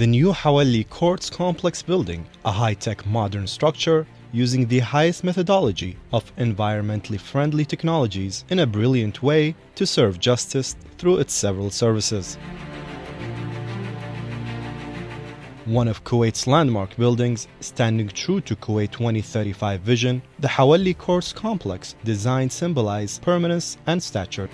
The new Hawali Courts Complex building, a high-tech modern structure using the highest methodology of environmentally friendly technologies in a brilliant way to serve justice through its several services. One of Kuwait's landmark buildings, standing true to Kuwait 2035 vision, the Hawali Courts Complex design symbolizes permanence and stature.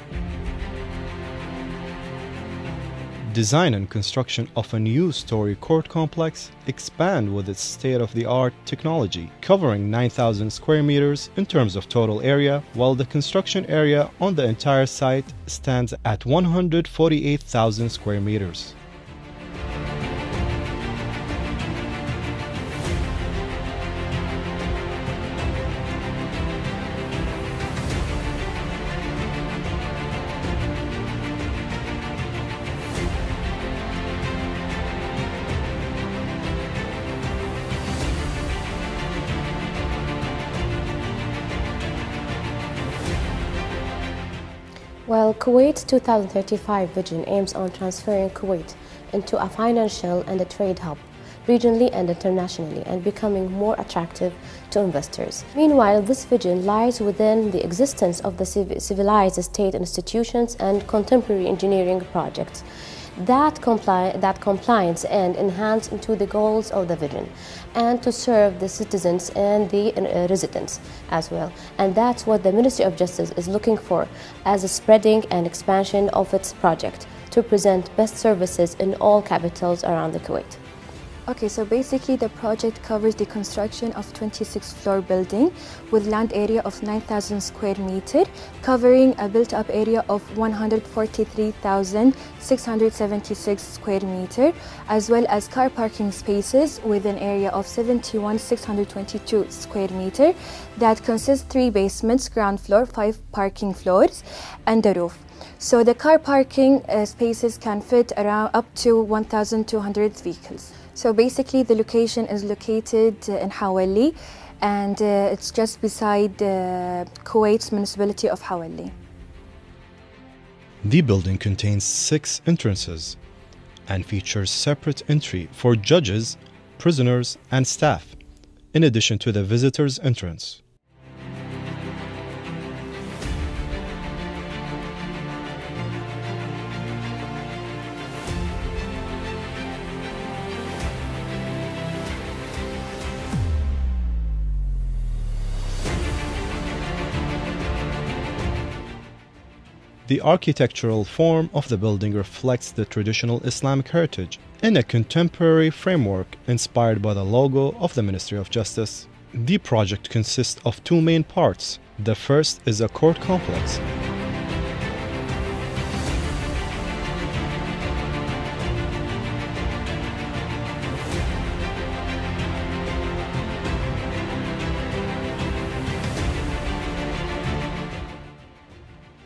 Design and construction of a new story court complex expand with its state-of-the-art technology, covering 9,000 square meters in terms of total area, while the construction area on the entire site stands at 148,000 square meters. Well, Kuwait's 2035 vision aims on transferring Kuwait into a financial and a trade hub, regionally and internationally, and becoming more attractive to investors. Meanwhile, this vision lies within the existence of the civilized state institutions and contemporary engineering projects that compliance and enhance into the goals of the vision, and to serve the citizens and the residents as well. And that's what the Ministry of Justice is looking for as a spreading and expansion of its project to present best services in all capitals around the Kuwait. Okay, so basically the project covers the construction of 26-floor building with land area of 9,000 square meter, covering a built-up area of 143,676 square meter, as well as car parking spaces with an area of 71,622 square meter that consists 3 basements, ground floor, 5 parking floors, and a roof. So the car parking spaces can fit around up to 1,200 vehicles. So basically the location is located in Hawali, and it's just beside Kuwait's municipality of Hawali. The building contains 6 entrances and features separate entry for judges, prisoners, and staff, in addition to the visitors' entrance. The architectural form of the building reflects the traditional Islamic heritage in a contemporary framework inspired by the logo of the Ministry of Justice. The project consists of 2 main parts. The first is a court complex.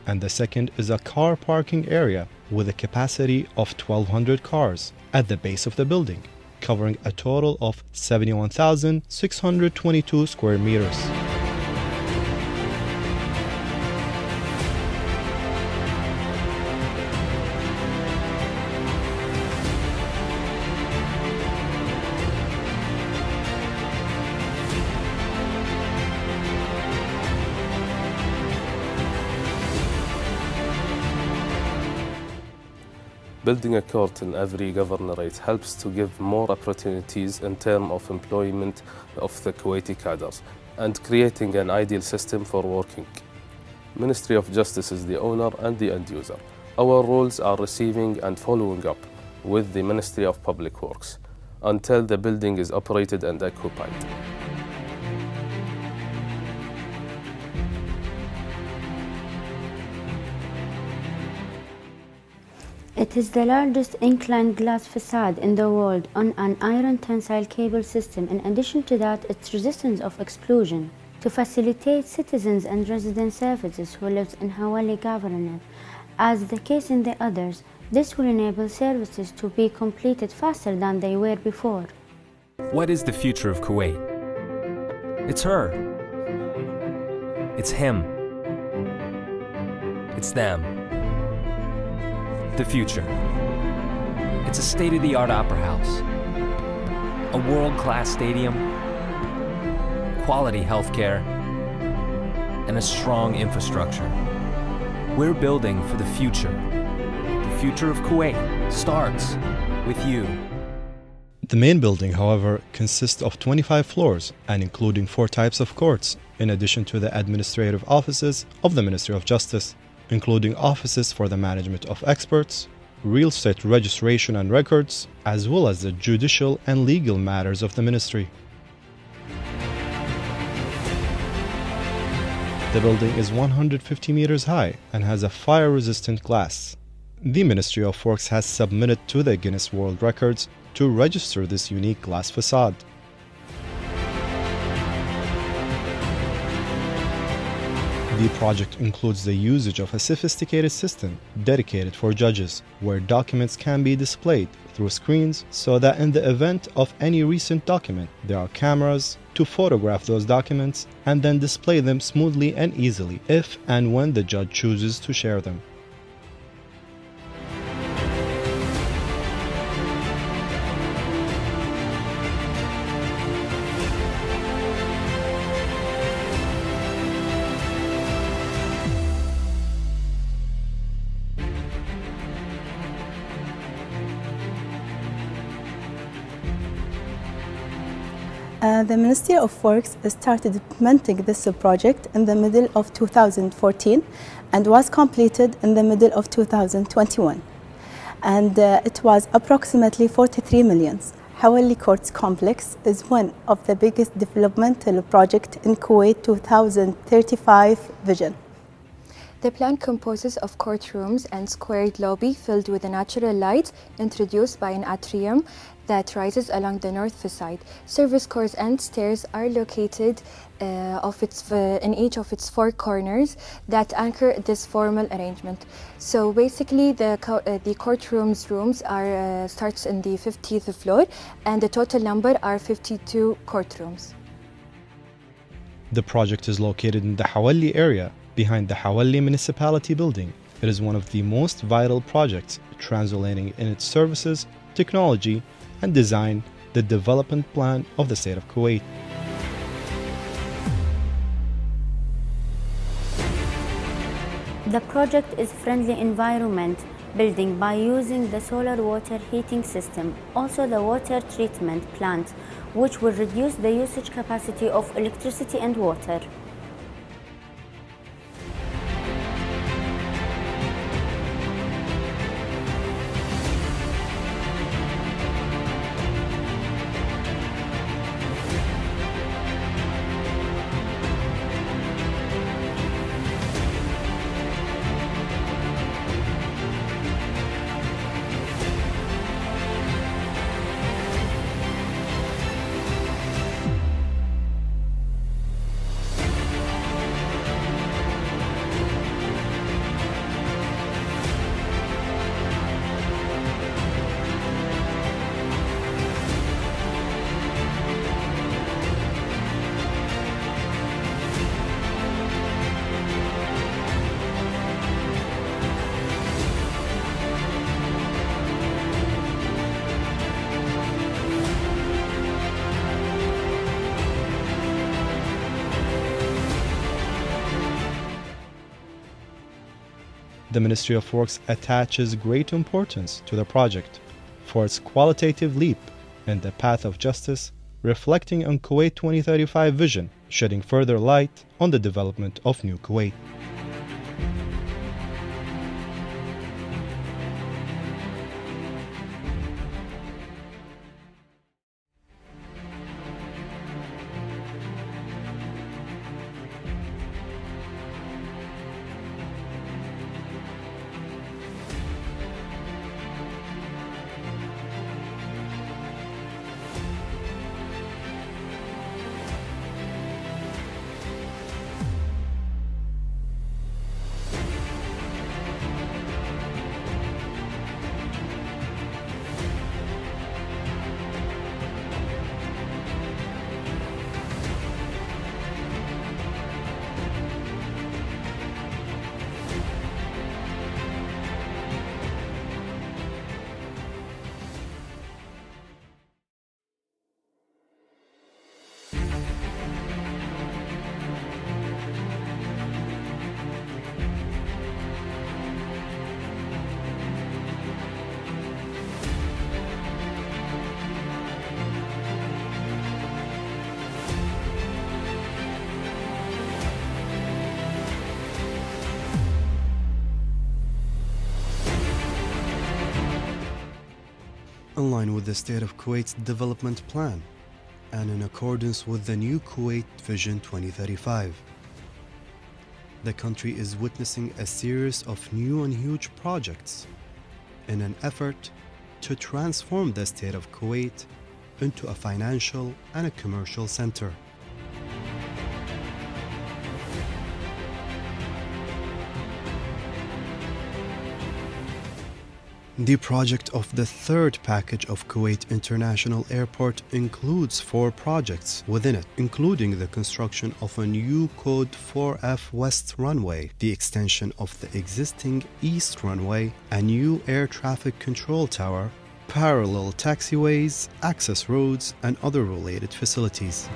And the second is a car parking area with a capacity of 1,200 cars at the base of the building, covering a total of 71,622 square meters. Building a court in every governorate helps to give more opportunities in terms of employment of the Kuwaiti cadres and creating an ideal system for working. Ministry of Justice is the owner and the end user. Our roles are receiving and following up with the Ministry of Public Works until the building is operated and occupied. It is the largest inclined glass facade in the world on an iron tensile cable system. In addition to that, its resistance of explosion to facilitate citizens and resident services who live in Hawali Governorate. As the case in the others, this will enable services to be completed faster than they were before. What is the future of Kuwait? It's her. It's him. It's them. The future. It's a state-of-the-art opera house, a world-class stadium, quality healthcare, and a strong infrastructure. We're building for the future. The future of Kuwait starts with you. The main building, however, consists of 25 floors and including 4 types of courts, in addition to the administrative offices of the Ministry of Justice, including offices for the management of experts, real estate registration and records, as well as the judicial and legal matters of the ministry. The building is 150 meters high and has a fire-resistant glass. The Ministry of Works has submitted to the Guinness World Records to register this unique glass facade. The project includes the usage of a sophisticated system dedicated for judges, where documents can be displayed through screens so that in the event of any recent document, there are cameras to photograph those documents and then display them smoothly and easily if and when the judge chooses to share them. The Ministry of Works started implementing this project in the middle of 2014 and was completed in the middle of 2021. And it was approximately 43 million. Hawali Courts Complex is one of the biggest developmental projects in Kuwait 2035 vision. The plan composes of courtrooms and squared lobby filled with a natural light introduced by an atrium that rises along the north facade. Service courts and stairs are located in each of its 4 corners that anchor this formal arrangement. So basically the rooms are starts in the 50th floor and the total number are 52 courtrooms. The project is located in the Hawali area behind the Hawali Municipality building. It is one of the most vital projects, translating in its services, technology, and design the development plan of the state of Kuwait. The project is friendly environment building by using the solar water heating system, also the water treatment plant, which will reduce the usage capacity of electricity and water. The Ministry of Works attaches great importance to the project for its qualitative leap in the path of justice, reflecting on Kuwait 2035 vision, shedding further light on the development of New Kuwait. in line with the State of Kuwait's development plan and in accordance with the new Kuwait Vision 2035. The country is witnessing a series of new and huge projects in an effort to transform the state of Kuwait into a financial and a commercial center. The project of the third package of Kuwait International Airport includes 4 projects within it, including the construction of a new Code 4F West runway, the extension of the existing East runway, a new air traffic control tower, parallel taxiways, access roads, and other related facilities.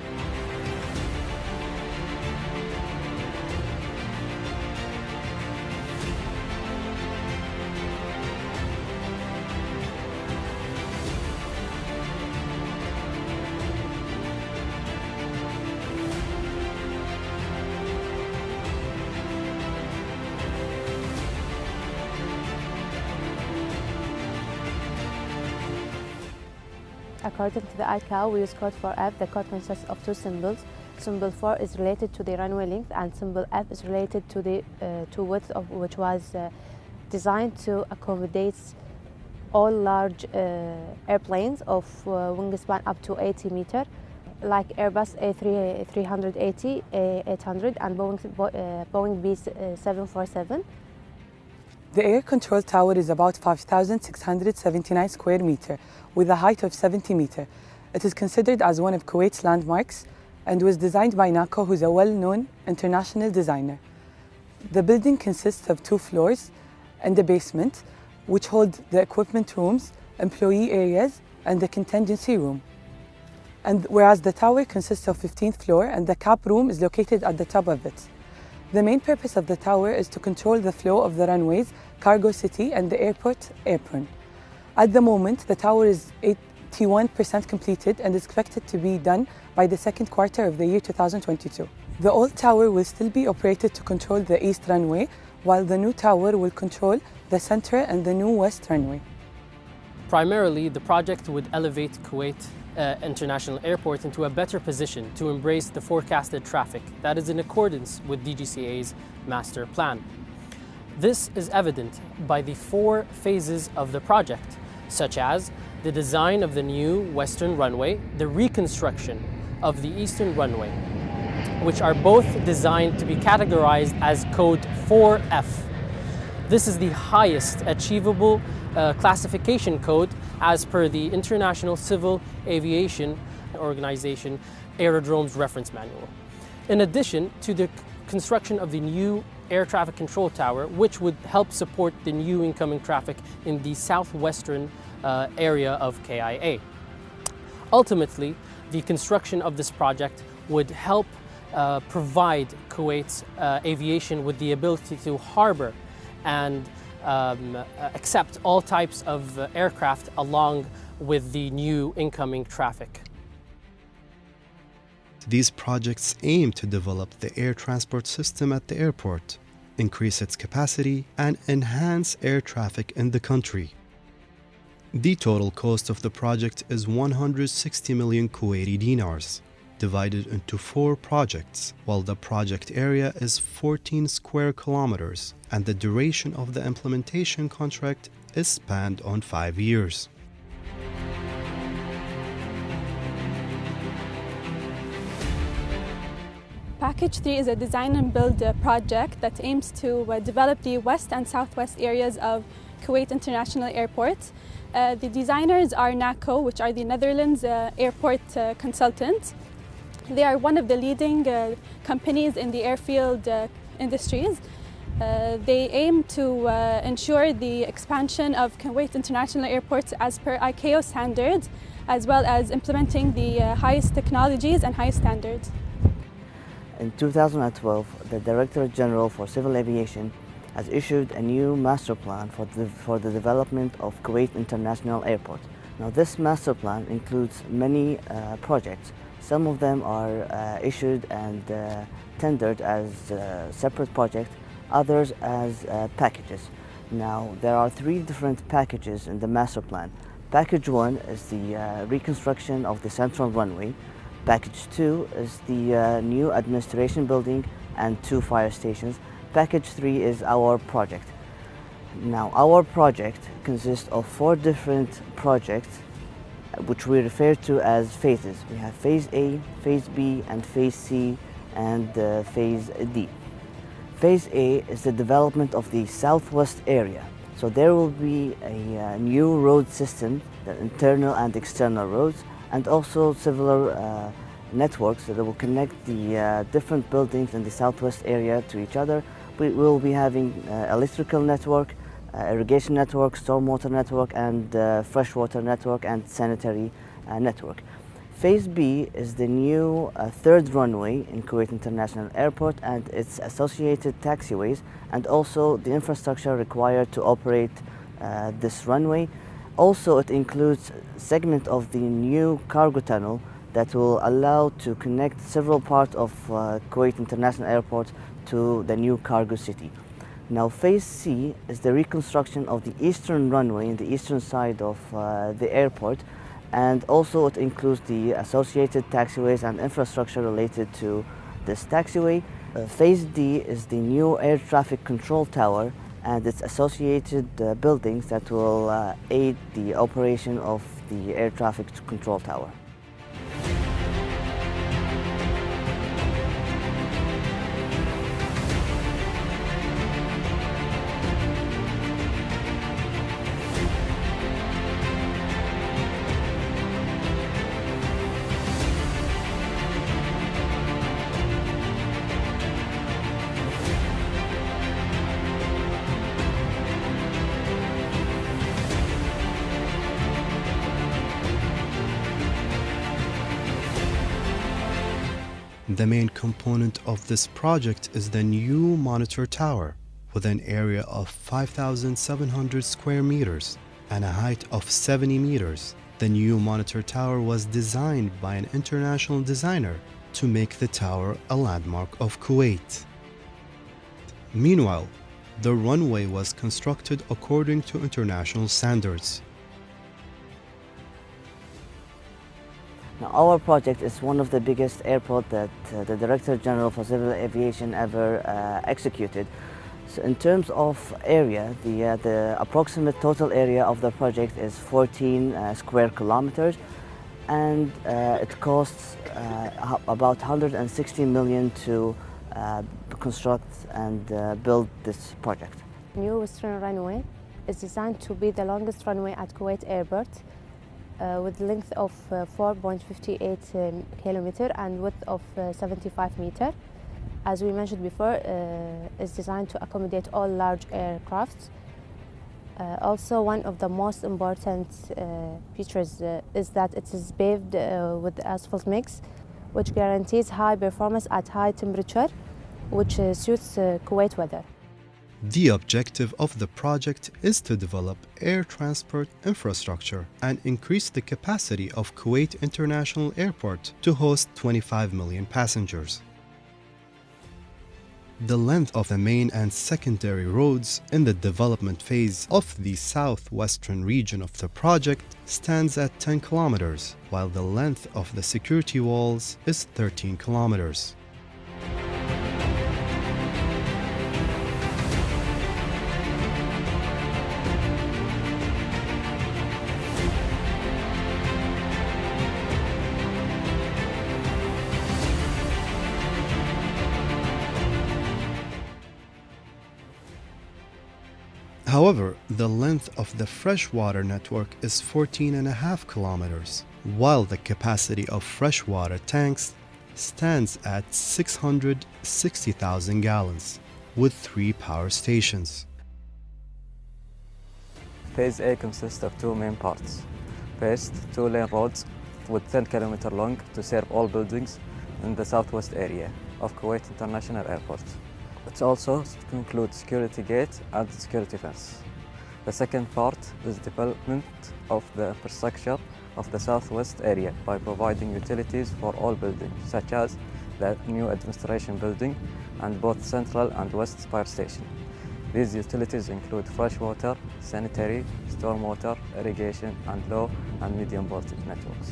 According to the ICAO, we use code 4F. The code consists of 2 symbols. Symbol 4 is related to the runway length, and symbol F is related to the width of which was designed to accommodate all large airplanes of wingspan up to 80 meters, like Airbus A380, A800, and Boeing B747. The air control tower is about 5,679 square meters with a height of 70 meters. It is considered as one of Kuwait's landmarks and was designed by NACO, who is a well-known international designer. The building consists of 2 floors and a basement, which hold the equipment rooms, employee areas, and the contingency room. And whereas the tower consists of 15th floor and the cap room is located at the top of it. The main purpose of the tower is to control the flow of the runways, cargo city, and the airport apron. At the moment, the tower is 81% completed and is expected to be done by the second quarter of the year 2022. The old tower will still be operated to control the east runway, while the new tower will control the center and the new west runway. Primarily, the project would elevate Kuwait International Airport into a better position to embrace the forecasted traffic that is in accordance with DGCA's master plan. This is evident by the 4 phases of the project, such as the design of the new western runway, the reconstruction of the eastern runway, which are both designed to be categorized as Code 4F. This is the highest achievable classification code as per the International Civil Aviation Organization Aerodromes Reference Manual. In addition to the construction of the new air traffic control tower, which would help support the new incoming traffic in the southwestern area of KIA. Ultimately, the construction of this project would help provide Kuwait's aviation with the ability to harbor and accept all types of aircraft along with the new incoming traffic. These projects aim to develop the air transport system at the airport, increase its capacity, and enhance air traffic in the country. The total cost of the project is 160 million Kuwaiti dinars, divided into 4 projects, while the project area is 14 square kilometers, and the duration of the implementation contract is spanned on 5 years. Package 3 is a design and build project that aims to develop the west and southwest areas of Kuwait International Airport. The designers are NACO, which are the Netherlands airport consultants. They are one of the leading companies in the airfield industries. They aim to ensure the expansion of Kuwait International Airport as per ICAO standards, as well as implementing the highest technologies and highest standards. In 2012, the Director General for Civil Aviation has issued a new master plan for the development of Kuwait International Airport. Now, this master plan includes many projects. Some of them are issued and tendered as separate projects, others as packages. Now, there are 3 different packages in the master plan. Package 1 is the reconstruction of the central runway. Package 2 is the new administration building and 2 fire stations. Package 3 is our project. Now, our project consists of 4 different projects which we refer to as phases. We have Phase A, Phase B, and Phase C, and Phase D. Phase A is the development of the southwest area. So there will be a new road system, the internal and external roads, and also several networks that will connect the different buildings in the southwest area to each other. We will be having electrical network, irrigation network, stormwater network, and freshwater network, and sanitary network. Phase B is the new third runway in Kuwait International Airport and its associated taxiways, and also the infrastructure required to operate this runway. Also, it includes a segment of the new cargo tunnel that will allow to connect several parts of Kuwait International Airport to the new cargo city. Now, Phase C is the reconstruction of the eastern runway in the eastern side of the airport, and also it includes the associated taxiways and infrastructure related to this taxiway. Phase D is the new air traffic control tower and its associated buildings that will aid the operation of the air traffic control tower. The main component of this project is the new monitor tower with an area of 5,700 square meters and a height of 70 meters. The new monitor tower was designed by an international designer to make the tower a landmark of Kuwait. Meanwhile, the runway was constructed according to international standards. Now, our project is one of the biggest airports that the Director General for Civil Aviation ever executed. So in terms of area, the approximate total area of the project is 14 square kilometers, and it costs about 160 million to construct and build this project. New Western Runway is designed to be the longest runway at Kuwait Airport, with length of 4.58 kilometer and width of 75 meter. As we mentioned before, is designed to accommodate all large aircrafts. Also, one of the most important features is that it is paved with asphalt mix, which guarantees high performance at high temperature, which suits Kuwait weather. The objective of the project is to develop air transport infrastructure and increase the capacity of Kuwait International Airport to host 25 million passengers. The length of the main and secondary roads in the development phase of the southwestern region of the project stands at 10 kilometers, while the length of the security walls is 13 kilometers. However, the length of the freshwater network is 14.5 kilometers, while the capacity of freshwater tanks stands at 660,000 gallons, with 3 power stations. Phase A consists of 2 main parts. First, 2-lane roads with 10 km long to serve all buildings in the southwest area of Kuwait International Airport. It also includes security gate and security fence. The second part is development of the infrastructure of the southwest area by providing utilities for all buildings, such as the new administration building and both central and west fire station. These utilities include fresh water, sanitary, stormwater, irrigation, and low and medium voltage networks.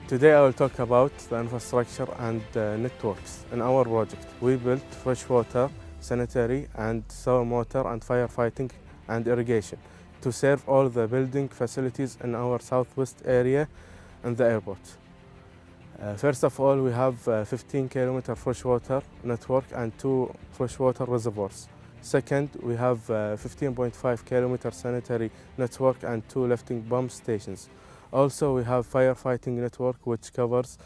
Today I will talk about the infrastructure and networks in our project. We built fresh water, sanitary and stormwater and firefighting and irrigation to serve all the building facilities in our southwest area and the airport. First of all, we have 15-kilometer freshwater network and 2 freshwater reservoirs. Second, we have 15.5-kilometer sanitary network and 2 lifting pump stations. Also, we have firefighting network which covers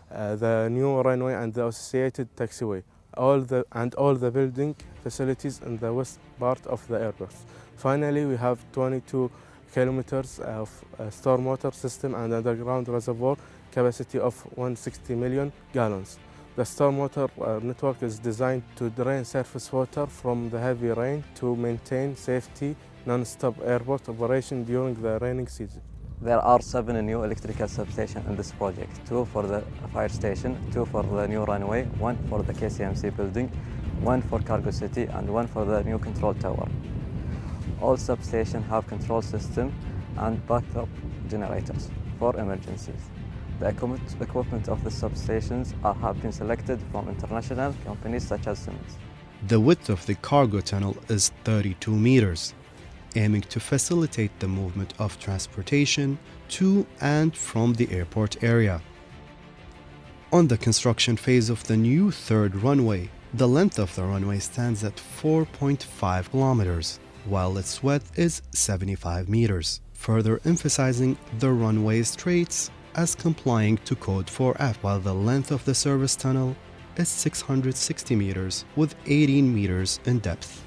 the new runway and the associated taxiway, all the building facilities in the west part of the airport. Finally, we have 22 kilometers of stormwater system and underground reservoir capacity of 160 million gallons. The stormwater network is designed to drain surface water from the heavy rain to maintain safety non-stop airport operation during the raining season. There are 7 new electrical substations in this project, 2 for the fire station, 2 for the new runway, 1 for the KCMC building, 1 for Cargo City, and 1 for the new control tower. All substations have control system and backup generators for emergencies. The equipment of the substations have been selected from international companies such as Siemens. The width of the cargo tunnel is 32 meters, aiming to facilitate the movement of transportation to and from the airport area. On the construction phase of the new third runway, the length of the runway stands at 4.5 kilometers, while its width is 75 meters, further emphasizing the runway's traits as complying to Code 4F, while the length of the service tunnel is 660 meters with 18 meters in depth.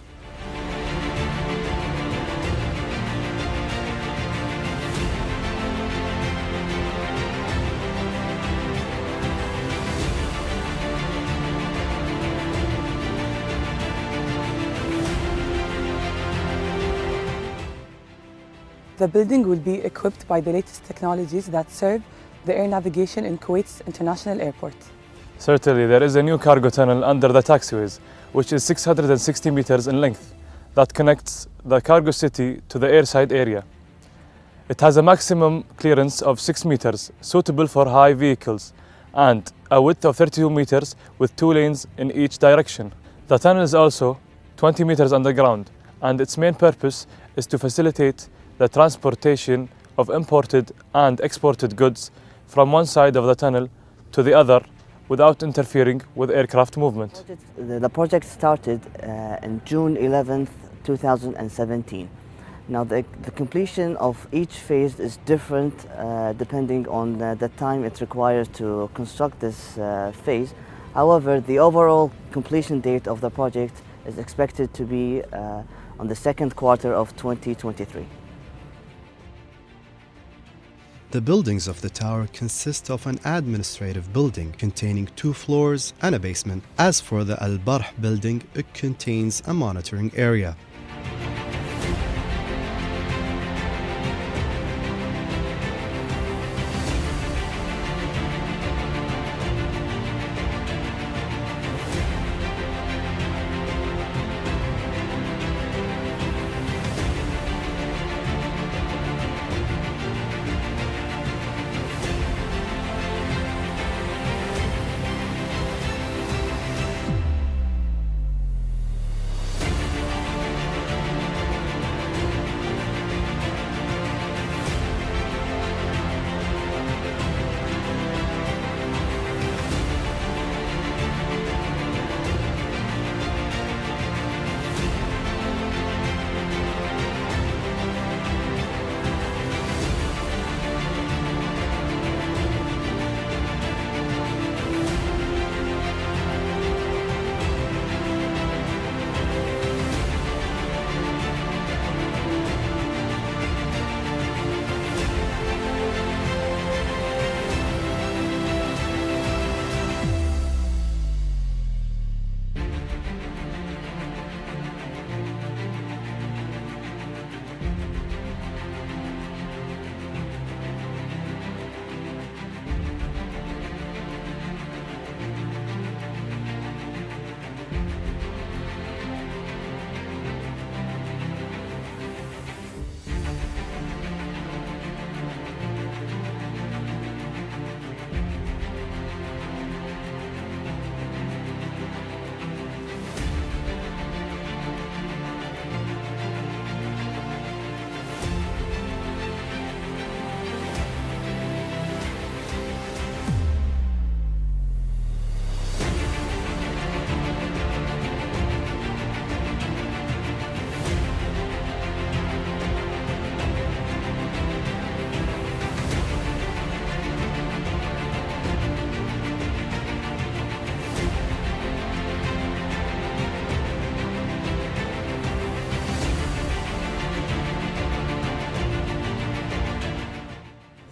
The building will be equipped by the latest technologies that serve the air navigation in Kuwait's international airport. Certainly, there is a new cargo tunnel under the taxiways, which is 660 meters in length, that connects the cargo city to the airside area. It has a maximum clearance of 6 meters, suitable for high vehicles, and a width of 32 meters with 2 lanes in each direction. The tunnel is also 20 meters underground, and its main purpose is to facilitate the transportation of imported and exported goods from one side of the tunnel to the other without interfering with aircraft movement. The project started in June 11th, 2017. Now the completion of each phase is different depending on the time it requires to construct this phase. However, the overall completion date of the project is expected to be on the second quarter of 2023. The buildings of the tower consist of an administrative building containing 2 floors and a basement. As for the Al-Barh building, it contains a monitoring area.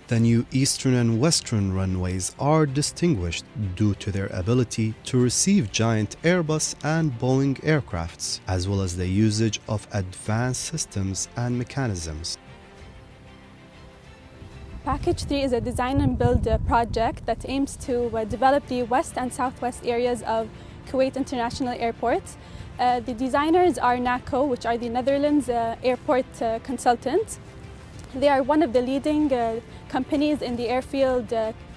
The new eastern and western runways are distinguished due to their ability to receive giant Airbus and Boeing aircrafts, as well as the usage of advanced systems and mechanisms. Package 3 is a design and build project that aims to develop the west and southwest areas of Kuwait International Airport. The designers are NACO, which are the Netherlands airport consultants. They are one of the leading companies in the airfield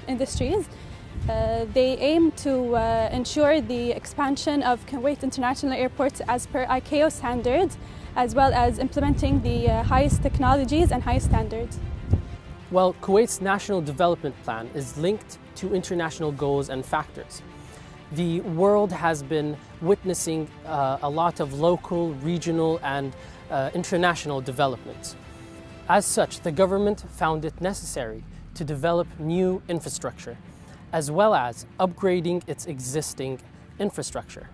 industries. They aim to ensure the expansion of Kuwait International Airport as per ICAO standards, as well as implementing the highest technologies and highest standards. Well, Kuwait's National Development Plan is linked to international goals and factors. The world has been witnessing a lot of local, regional, and international developments. As such, the government found it necessary to develop new infrastructure, as well as upgrading its existing infrastructure.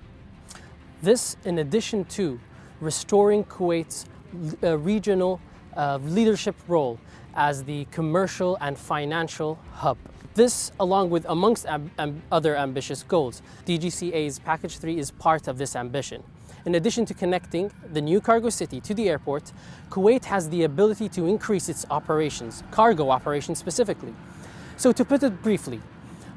This, in addition to restoring Kuwait's regional leadership role as the commercial and financial hub. This, along with amongst other ambitious goals, DGCA's Package 3 is part of this ambition. In addition to connecting the new cargo city to the airport, Kuwait has the ability to increase its operations, cargo operations specifically. So to put it briefly,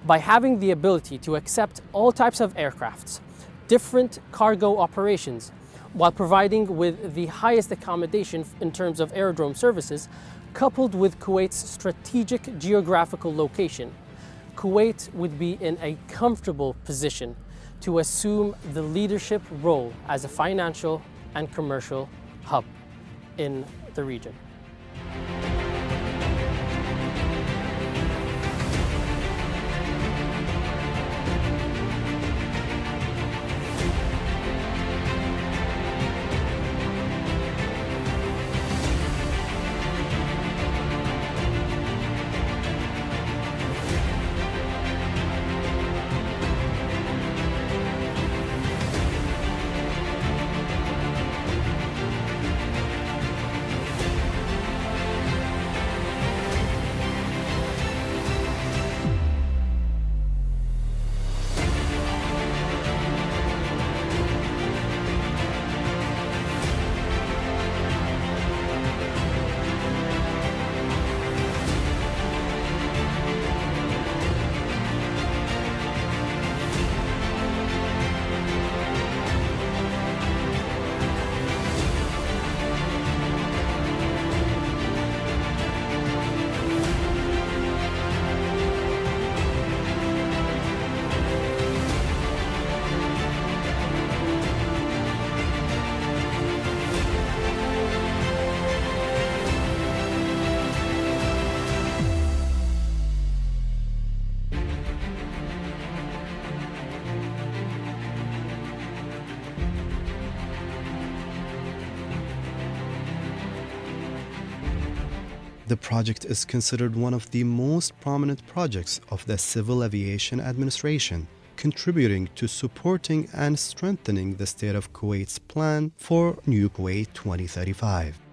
by having the ability to accept all types of aircrafts, different cargo operations, while providing with the highest accommodation in terms of aerodrome services, coupled with Kuwait's strategic geographical location, Kuwait would be in a comfortable position to assume the leadership role as a financial and commercial hub in the region. The project is considered one of the most prominent projects of the Civil Aviation Administration, contributing to supporting and strengthening the state of Kuwait's plan for New Kuwait 2035.